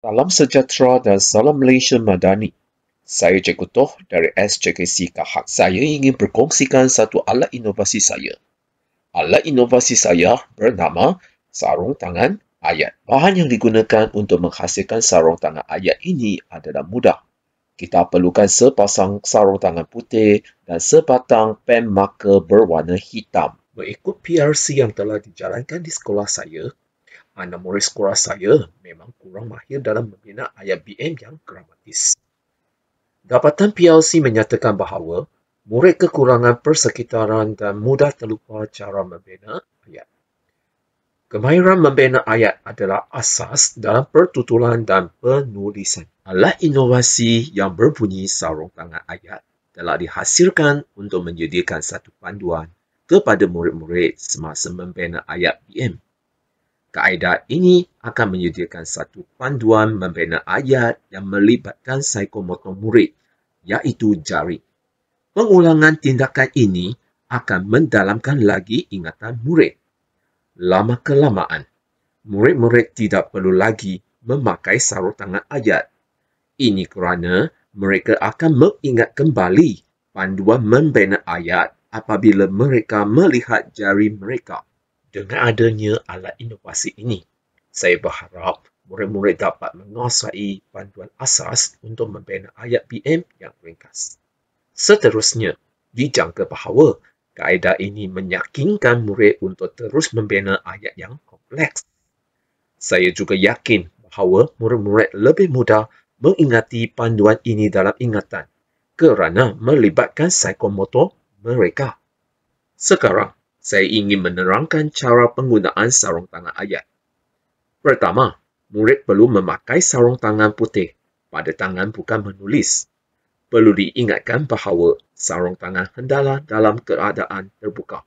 Salam sejahtera dan salam Malaysia Madani. Saya Cikgu Toh dari SJKC Kahak. Saya ingin berkongsikan satu alat inovasi saya. Alat inovasi saya bernama sarung tangan ayat. Bahan yang digunakan untuk menghasilkan sarung tangan ayat ini adalah mudah. Kita perlukan sepasang sarung tangan putih dan sebatang pen marker berwarna hitam. Mengikut PRC yang telah dijalankan di sekolah saya, anak murid sekolah saya memang kurang mahir dalam membina ayat BM yang gramatis. Dapatan PLC menyatakan bahawa murid kekurangan persekitaran dan mudah terlupa cara membina ayat. Kemahiran membina ayat adalah asas dalam pertuturan dan penulisan. Alat inovasi yang berbunyi sarung tangan ayat telah dihasilkan untuk menyediakan satu panduan kepada murid-murid semasa membina ayat BM. Kaedah ini akan menyediakan satu panduan membina ayat yang melibatkan psikomotor murid, iaitu jari. Pengulangan tindakan ini akan mendalamkan lagi ingatan murid. Lama-kelamaan, murid-murid tidak perlu lagi memakai sarung tangan ayat. Ini kerana mereka akan mengingat kembali panduan membina ayat apabila mereka melihat jari mereka. Dengan adanya alat inovasi ini, saya berharap murid-murid dapat menguasai panduan asas untuk membina ayat BM yang ringkas. Seterusnya, dijangka bahawa kaedah ini meyakinkan murid untuk terus membina ayat yang kompleks. Saya juga yakin bahawa murid-murid lebih mudah mengingati panduan ini dalam ingatan kerana melibatkan psikomotor mereka. Sekarang, saya ingin menerangkan cara penggunaan sarung tangan ayat. Pertama, murid perlu memakai sarung tangan putih pada tangan bukan menulis. Perlu diingatkan bahawa sarung tangan hendaklah dalam keadaan terbuka.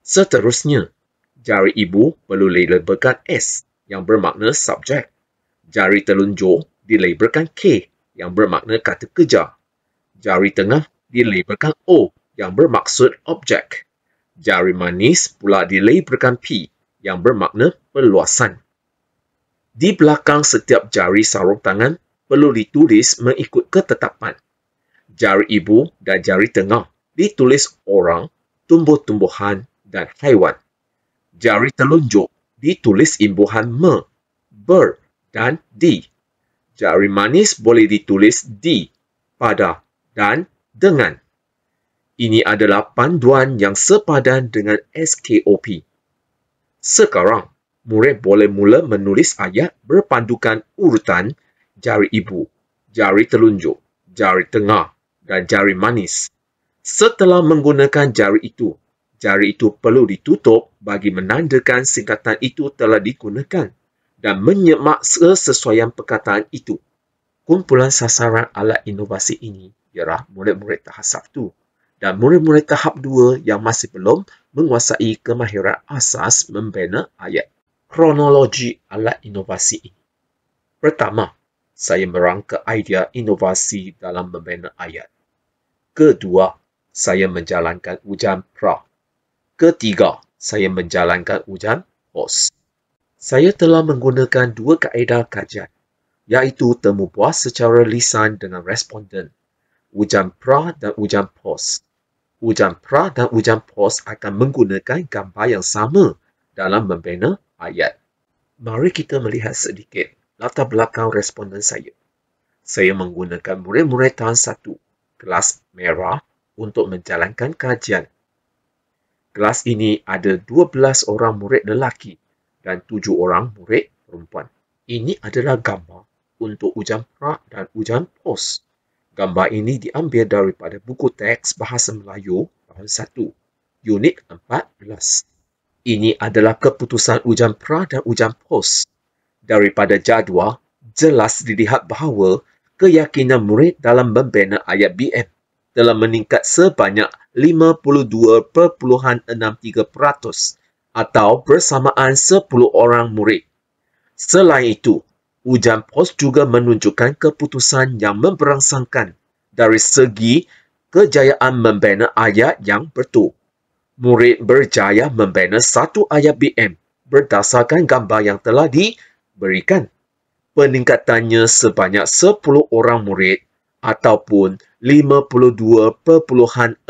Seterusnya, jari ibu perlu dilabelkan S yang bermakna subjek. Jari telunjuk dilabelkan K yang bermakna kata kerja. Jari tengah dilabelkan O yang bermaksud objek. Jari manis pula dilabelkan P yang bermakna perluasan. Di belakang setiap jari sarung tangan perlu ditulis mengikut ketetapan. Jari ibu dan jari tengah ditulis orang, tumbuh-tumbuhan dan haiwan. Jari telunjuk ditulis imbuhan me, ber dan di. Jari manis boleh ditulis di, pada dan dengan. Ini adalah panduan yang sepadan dengan SKOP. Sekarang, murid boleh mula menulis ayat berpandukan urutan jari ibu, jari telunjuk, jari tengah dan jari manis. Setelah menggunakan jari itu perlu ditutup bagi menandakan singkatan itu telah digunakan dan menyemak kesesuaian perkataan itu. Kumpulan sasaran alat inovasi ini ialah murid-murid tahap 1 dan murid-murid tahap 2 yang masih belum menguasai kemahiran asas membina ayat. Kronologi alat inovasi ini. Pertama, saya merangka idea inovasi dalam membina ayat. Kedua, saya menjalankan ujian pra. Ketiga, saya menjalankan ujian post. Saya telah menggunakan dua kaedah kajian, iaitu temu puas secara lisan dengan responden, ujian pra dan ujian post. Ujian pra dan ujian post akan menggunakan gambar yang sama dalam membina ayat. Mari kita melihat sedikit latar belakang responden saya. Saya menggunakan murid-murid tahun 1, kelas merah untuk menjalankan kajian. Kelas ini ada 12 orang murid lelaki dan 7 orang murid perempuan. Ini adalah gambar untuk ujian pra dan ujian post. Gambar ini diambil daripada buku teks Bahasa Melayu tahun 1, unit 14. Ini adalah keputusan ujian pra dan ujian post. Daripada jadual, jelas dilihat bahawa keyakinan murid dalam membina ayat BM telah meningkat sebanyak 52.63% atau bersamaan 10 orang murid. Selain itu, ujian post juga menunjukkan keputusan yang memberangsangkan dari segi kejayaan membina ayat yang betul. Murid berjaya membina satu ayat BM berdasarkan gambar yang telah diberikan. Peningkatannya sebanyak 10 orang murid ataupun 52.63%.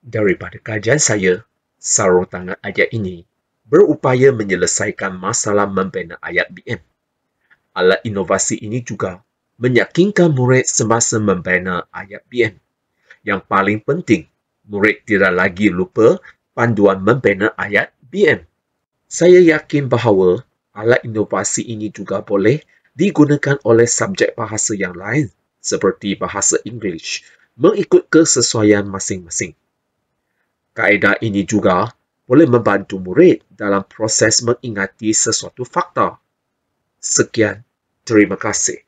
Daripada kajian saya, sarutangan ayat ini berupaya menyelesaikan masalah membina ayat BM. Alat inovasi ini juga meyakinkan murid semasa membina ayat BM. Yang paling penting, murid tidak lagi lupa panduan membina ayat BM. Saya yakin bahawa alat inovasi ini juga boleh digunakan oleh subjek bahasa yang lain seperti bahasa Inggeris mengikut kesesuaian masing-masing. Kaedah ini juga boleh membantu murid dalam proses mengingati sesuatu fakta. Sekian, terima kasih.